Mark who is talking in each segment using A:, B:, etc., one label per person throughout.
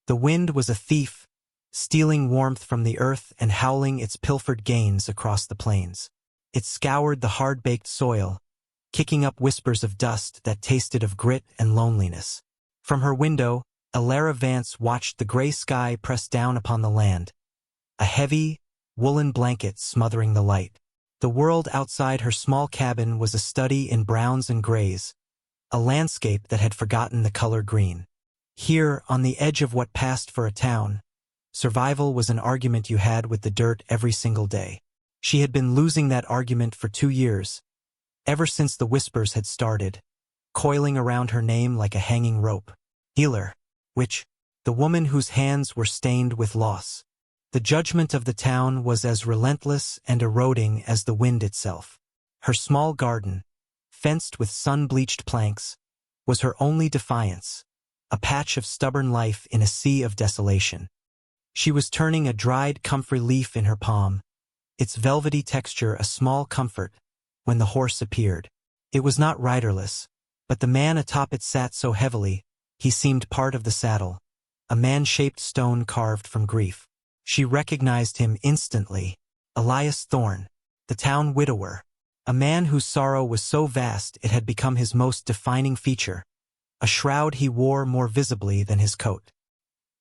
A: The wind was a thief, stealing warmth from the earth and howling its pilfered gains across the plains. It scoured the hard-baked soil, kicking up whispers of dust that tasted of grit and loneliness. From her window, Alara Vance watched the gray sky press down upon the land, a heavy, woolen blanket smothering the light. The world outside her small cabin was a study in browns and grays, a landscape that had forgotten the color green. Here, on the edge of what passed for a town, survival was an argument you had with the dirt every single day. She had been losing that argument for 2 years, ever since the whispers had started, coiling around her name like a hanging rope. Healer, witch, the woman whose hands were stained with loss. The judgment of the town was as relentless and eroding as the wind itself. Her small garden, fenced with sun-bleached planks, was her only defiance, a patch of stubborn life in a sea of desolation. She was turning a dried comfrey leaf in her palm, its velvety texture a small comfort, when the horse appeared. It was not riderless, but the man atop it sat so heavily, he seemed part of the saddle, a man-shaped stone carved from grief. She recognized him instantly, Elias Thorne, the town widower, a man whose sorrow was so vast it had become his most defining feature, a shroud he wore more visibly than his coat.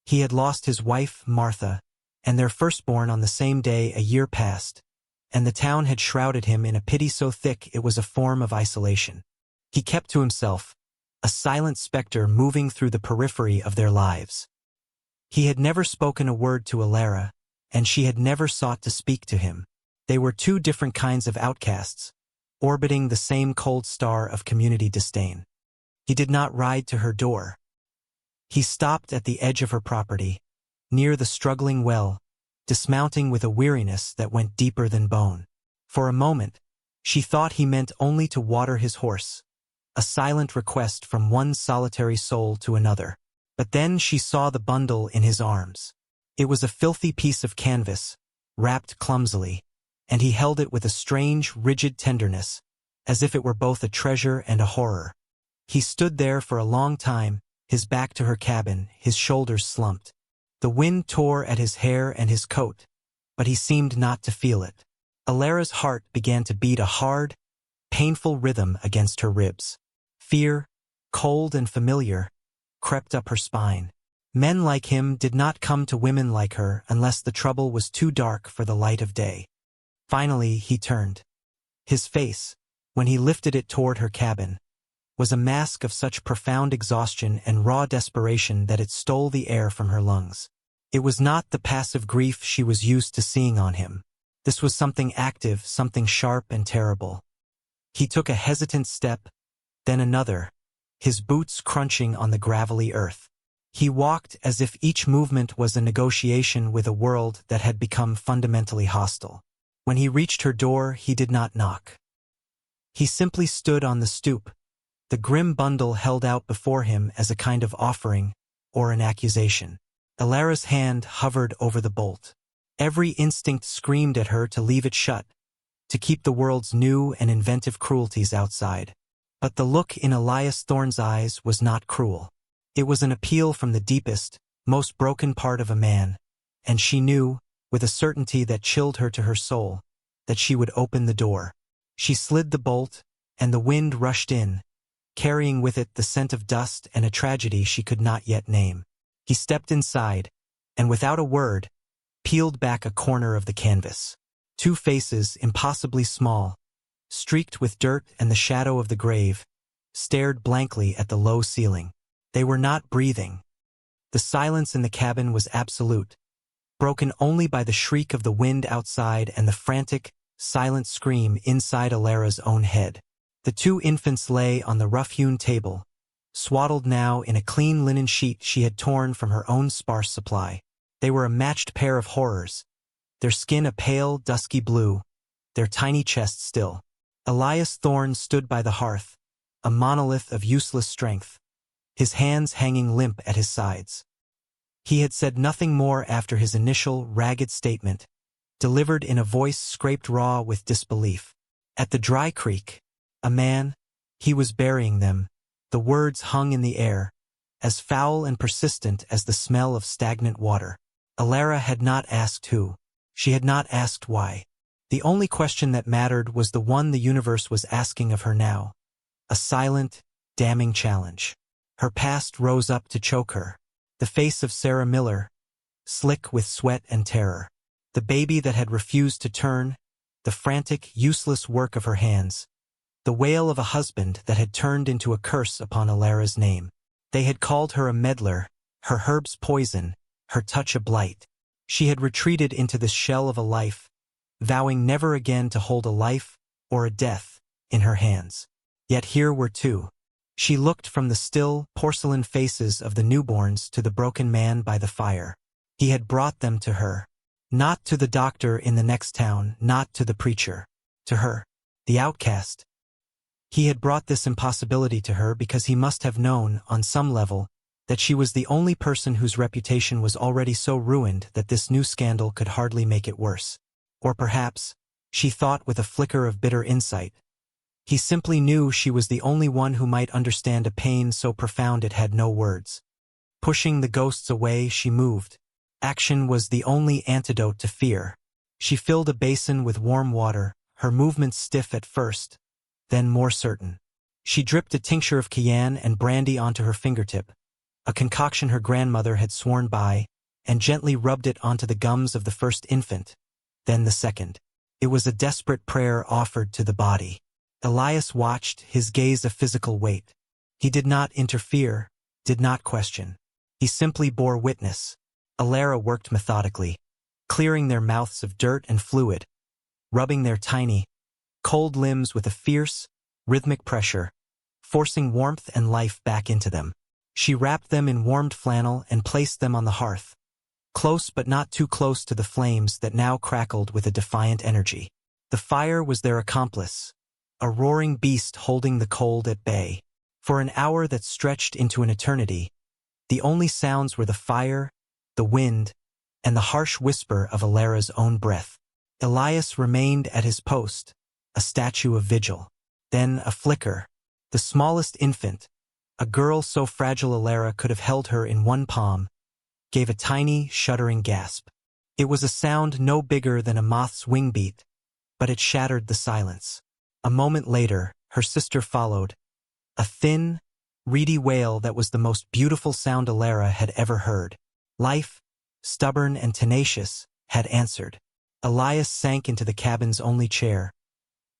A: He had lost his wife, Martha, and their firstborn on the same day a year past, and the town had shrouded him in a pity so thick it was a form of isolation. He kept to himself, a silent specter moving through the periphery of their lives. He had never spoken a word to Alara, and she had never sought to speak to him. They were 2 different kinds of outcasts, orbiting the same cold star of community disdain. He did not ride to her door. He stopped at the edge of her property, near the struggling well, dismounting with a weariness that went deeper than bone. For a moment, she thought he meant only to water his horse, a silent request from one solitary soul to another. But then she saw the bundle in his arms. It was a filthy piece of canvas, wrapped clumsily, and he held it with a strange, rigid tenderness, as if it were both a treasure and a horror. He stood there for a long time, his back to her cabin, his shoulders slumped. The wind tore at his hair and his coat, but he seemed not to feel it. Alara's heart began to beat a hard, painful rhythm against her ribs. Fear, cold and familiar, crept up her spine. Men like him did not come to women like her unless the trouble was too dark for the light of day. Finally, he turned. His face, when he lifted it toward her cabin, was a mask of such profound exhaustion and raw desperation that it stole the air from her lungs. It was not the passive grief she was used to seeing on him. This was something active, something sharp and terrible. He took a hesitant step, then another, his boots crunching on the gravelly earth. He walked as if each movement was a negotiation with a world that had become fundamentally hostile. When he reached her door, he did not knock. He simply stood on the stoop, the grim bundle held out before him as a kind of offering or an accusation. Alara's hand hovered over the bolt. Every instinct screamed at her to leave it shut, to keep the world's new and inventive cruelties outside. But the look in Elias Thorne's eyes was not cruel. It was an appeal from the deepest, most broken part of a man, and she knew, with a certainty that chilled her to her soul, that she would open the door. She slid the bolt, and the wind rushed in, carrying with it the scent of dust and a tragedy she could not yet name. He stepped inside, and without a word, peeled back a corner of the canvas. 2 faces, impossibly small, streaked with dirt and the shadow of the grave, stared blankly at the low ceiling. They were not breathing. The silence in the cabin was absolute, broken only by the shriek of the wind outside and the frantic, silent scream inside Alara's own head. The 2 infants lay on the rough-hewn table, swaddled now in a clean linen sheet she had torn from her own sparse supply. They were a matched pair of horrors, their skin a pale, dusky blue, their tiny chests still. Elias Thorne stood by the hearth, a monolith of useless strength, his hands hanging limp at his sides. He had said nothing more after his initial, ragged statement, delivered in a voice scraped raw with disbelief. At the dry creek, a man, he was burying them, the words hung in the air, as foul and persistent as the smell of stagnant water. Alara had not asked who. She had not asked why. The only question that mattered was the one the universe was asking of her now. A silent, damning challenge. Her past rose up to choke her. The face of Sarah Miller, slick with sweat and terror. The baby that had refused to turn, the frantic, useless work of her hands. The wail of a husband that had turned into a curse upon Alara's name. They had called her a meddler, her herbs poison, her touch a blight. She had retreated into the shell of a life, vowing never again to hold a life or a death in her hands. Yet here were two. She looked from the still, porcelain faces of the newborns to the broken man by the fire. He had brought them to her. Not to the doctor in the next town, not to the preacher. To her, the outcast. He had brought this impossibility to her because he must have known, on some level, that she was the only person whose reputation was already so ruined that this new scandal could hardly make it worse. Or perhaps, she thought with a flicker of bitter insight, he simply knew she was the only one who might understand a pain so profound it had no words. Pushing the ghosts away, she moved. Action was the only antidote to fear. She filled a basin with warm water, her movements stiff at first, then more certain. She dripped a tincture of cayenne and brandy onto her fingertip, a concoction her grandmother had sworn by, and gently rubbed it onto the gums of the first infant, then the second. It was a desperate prayer offered to the body. Elias watched, his gaze a physical weight. He did not interfere, did not question. He simply bore witness. Alara worked methodically, clearing their mouths of dirt and fluid, rubbing their tiny, cold limbs with a fierce, rhythmic pressure, forcing warmth and life back into them. She wrapped them in warmed flannel and placed them on the hearth, close but not too close to the flames that now crackled with a defiant energy. The fire was their accomplice, a roaring beast holding the cold at bay. For an hour that stretched into an eternity, the only sounds were the fire, the wind, and the harsh whisper of Alara's own breath. Elias remained at his post, a statue of vigil. Then a flicker. The smallest infant, a girl so fragile Alara could have held her in one palm, gave a tiny, shuddering gasp. It was a sound no bigger than a moth's wing beat, but it shattered the silence. A moment later, her sister followed, a thin, reedy wail that was the most beautiful sound Alara had ever heard. Life, stubborn and tenacious, had answered. Elias sank into the cabin's only chair,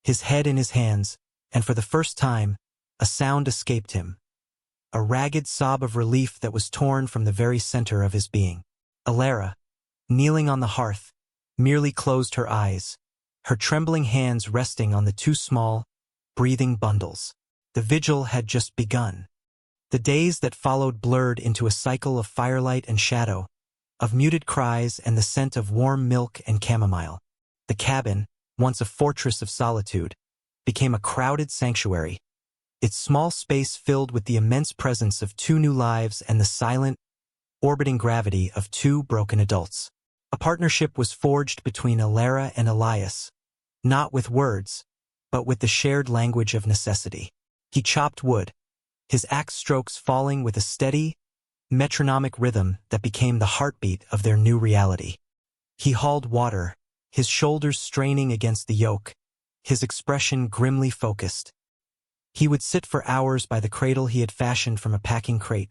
A: his head in his hands, and for the first time, a sound escaped him. A ragged sob of relief that was torn from the very center of his being. Alara, kneeling on the hearth, merely closed her eyes, her trembling hands resting on the two small, breathing bundles. The vigil had just begun. The days that followed blurred into a cycle of firelight and shadow, of muted cries and the scent of warm milk and chamomile. The cabin, once a fortress of solitude, became a crowded sanctuary, its small space filled with the immense presence of two new lives and the silent, orbiting gravity of two broken adults. A partnership was forged between Alara and Elias, not with words, but with the shared language of necessity. He chopped wood, his axe strokes falling with a steady, metronomic rhythm that became the heartbeat of their new reality. He hauled water, his shoulders straining against the yoke, his expression grimly focused. He would sit for hours by the cradle he had fashioned from a packing crate,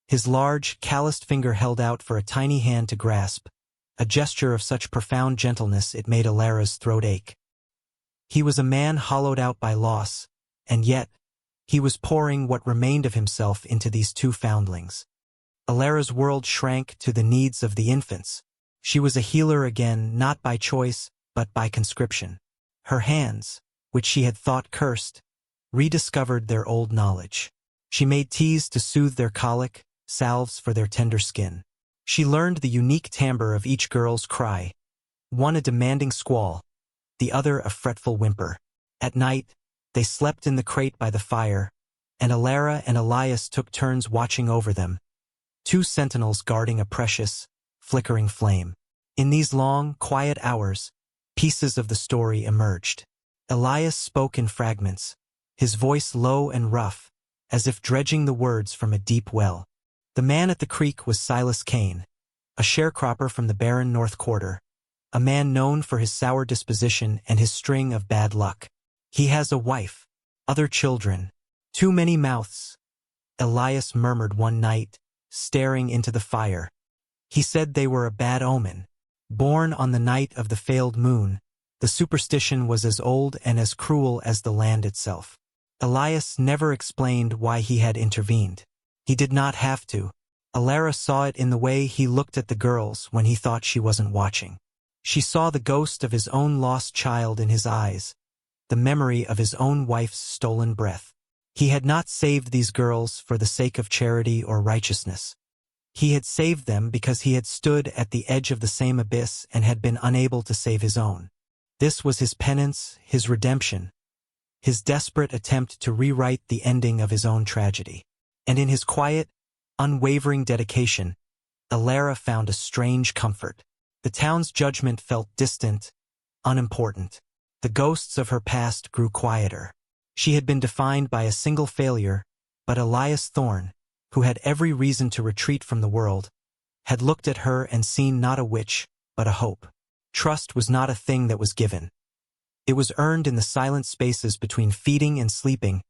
A: his large, calloused finger held out for a tiny hand to grasp, a gesture of such profound gentleness it made Alara's throat ache. He was a man hollowed out by loss, and yet, he was pouring what remained of himself into these two foundlings. Alara's world shrank to the needs of the infants. She was a healer again, not by choice, but by conscription. Her hands, which she had thought cursed, rediscovered their old knowledge. She made teas to soothe their colic, salves for their tender skin. She learned the unique timbre of each girl's cry, one a demanding squall, the other a fretful whimper. At night, they slept in the crate by the fire, and Alara and Elias took turns watching over them, two sentinels guarding a precious, flickering flame. In these long, quiet hours, pieces of the story emerged. Elias spoke in fragments, his voice low and rough, as if dredging the words from a deep well. The man at the creek was Silas Kane, a sharecropper from the barren North Quarter, a man known for his sour disposition and his string of bad luck. He has a wife, other children, too many mouths, Elias murmured one night, staring into the fire. He said they were a bad omen. Born on the night of the failed moon, the superstition was as old and as cruel as the land itself. Elias never explained why he had intervened. He did not have to. Alara saw it in the way he looked at the girls when he thought she wasn't watching. She saw the ghost of his own lost child in his eyes, the memory of his own wife's stolen breath. He had not saved these girls for the sake of charity or righteousness. He had saved them because he had stood at the edge of the same abyss and had been unable to save his own. This was his penance, his redemption, his desperate attempt to rewrite the ending of his own tragedy. And in his quiet, unwavering dedication, Alara found a strange comfort. The town's judgment felt distant, unimportant. The ghosts of her past grew quieter. She had been defined by a single failure, but Elias Thorne, who had every reason to retreat from the world, had looked at her and seen not a witch, but a hope. Trust was not a thing that was given. It was earned in the silent spaces between feeding and sleeping,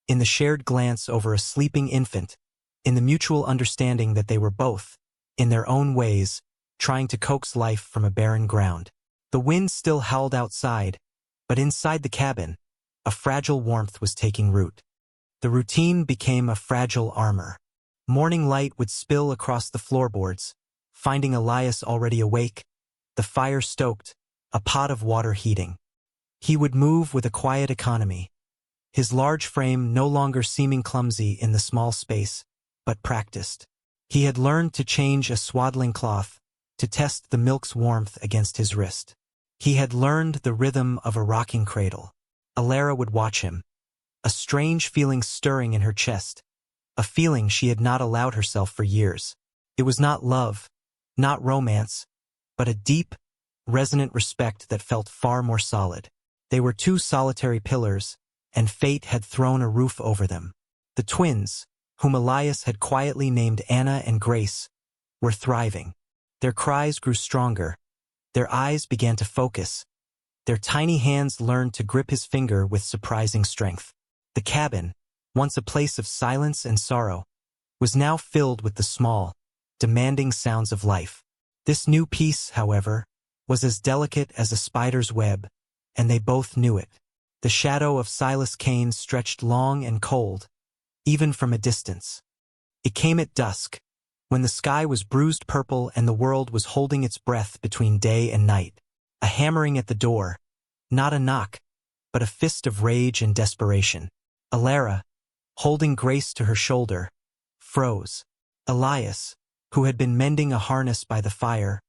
A: in the shared glance over a sleeping infant, in the mutual understanding that they were both, in their own ways, trying to coax life from a barren ground. The wind still howled outside, but inside the cabin, a fragile warmth was taking root. The routine became a fragile armor. Morning light would spill across the floorboards, finding Elias already awake, the fire stoked, a pot of water heating. He would move with a quiet economy, his large frame no longer seeming clumsy in the small space, but practiced. He had learned to change a swaddling cloth, to test the milk's warmth against his wrist. He had learned the rhythm of a rocking cradle. Alara would watch him, a strange feeling stirring in her chest, a feeling she had not allowed herself for years. It was not love, not romance, but a deep, resonant respect that felt far more solid. They were two solitary pillars, and fate had thrown a roof over them. The twins, whom Elias had quietly named Anna and Grace, were thriving. Their cries grew stronger. Their eyes began to focus. Their tiny hands learned to grip his finger with surprising strength. The cabin, once a place of silence and sorrow, was now filled with the small, demanding sounds of life. This new peace, however, was as delicate as a spider's web, and they both knew it. The shadow of Silas Kane stretched long and cold, even from a distance. It came at dusk, when the sky was bruised purple and the world was holding its breath between day and night. A hammering at the door, not a knock, but a fist of rage and desperation. Alara, holding Grace to her shoulder, froze. Elias, who had been mending a harness by the fire,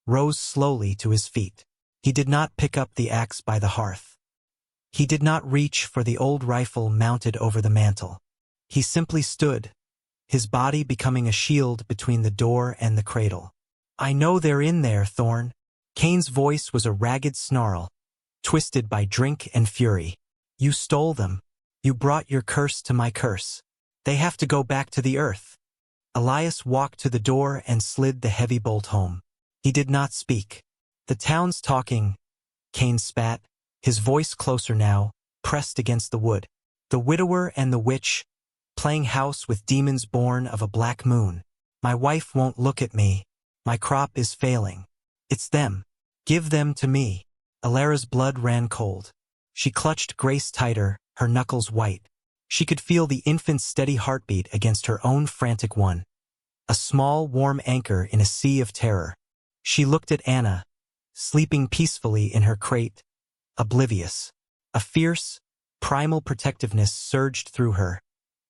A: rose slowly to his feet. He did not pick up the axe by the hearth. He did not reach for the old rifle mounted over the mantel. He simply stood, his body becoming a shield between the door and the cradle. "I know they're in there, Thorne." Kane's voice was a ragged snarl, twisted by drink and fury. "You stole them. You brought your curse to my curse. They have to go back to the earth." Elias walked to the door and slid the heavy bolt home. He did not speak. "The town's talking," Kane spat, his voice closer now, pressed against the wood. "The widower and the witch, playing house with demons born of a black moon. My wife won't look at me. My crop is failing. It's them. Give them to me." Alara's blood ran cold. She clutched Grace tighter, her knuckles white. She could feel the infant's steady heartbeat against her own frantic one. A small, warm anchor in a sea of terror. She looked at Anna, sleeping peacefully in her crate, oblivious. A fierce, primal protectiveness surged through her,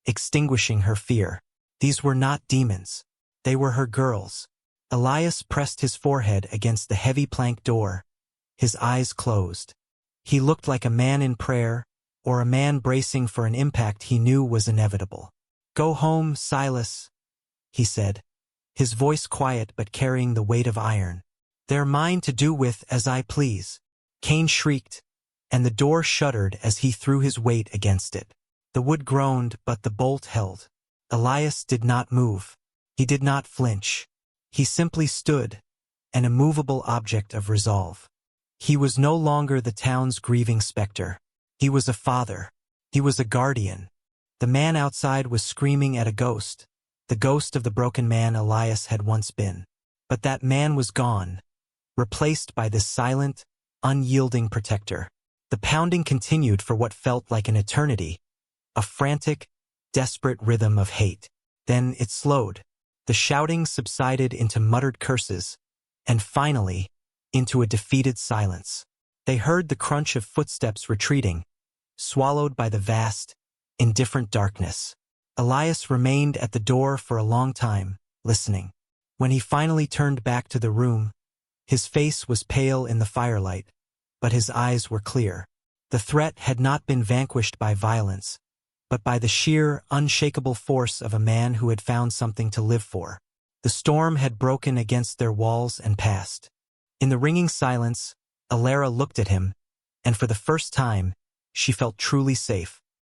A: extinguishing her fear. These were not demons. They were her girls. Elias pressed his forehead against the heavy plank door, his eyes closed. He looked like a man in prayer, or a man bracing for an impact he knew was inevitable. "Go home, Silas," he said, his voice quiet but carrying the weight of iron. "They're mine to do with as I please." Kane shrieked, and the door shuddered as he threw his weight against it. The wood groaned, but the bolt held. Elias did not move. He did not flinch. He simply stood, an immovable object of resolve. He was no longer the town's grieving specter. He was a father. He was a guardian. The man outside was screaming at a ghost, the ghost of the broken man Elias had once been. But that man was gone, replaced by this silent, unyielding protector. The pounding continued for what felt like an eternity, a frantic, desperate rhythm of hate. Then it slowed. The shouting subsided into muttered curses, and finally, into a defeated silence. They heard the crunch of footsteps retreating, swallowed by the vast, indifferent darkness. Elias remained at the door for a long time, listening. When he finally turned back to the room, his face was pale in the firelight, but his eyes were clear. The threat had not been vanquished by violence, but by the sheer, unshakable force of a man who had found something to live for. The storm had broken against their walls and passed. In the ringing silence, Alara looked at him, and for the first time, she felt truly safe.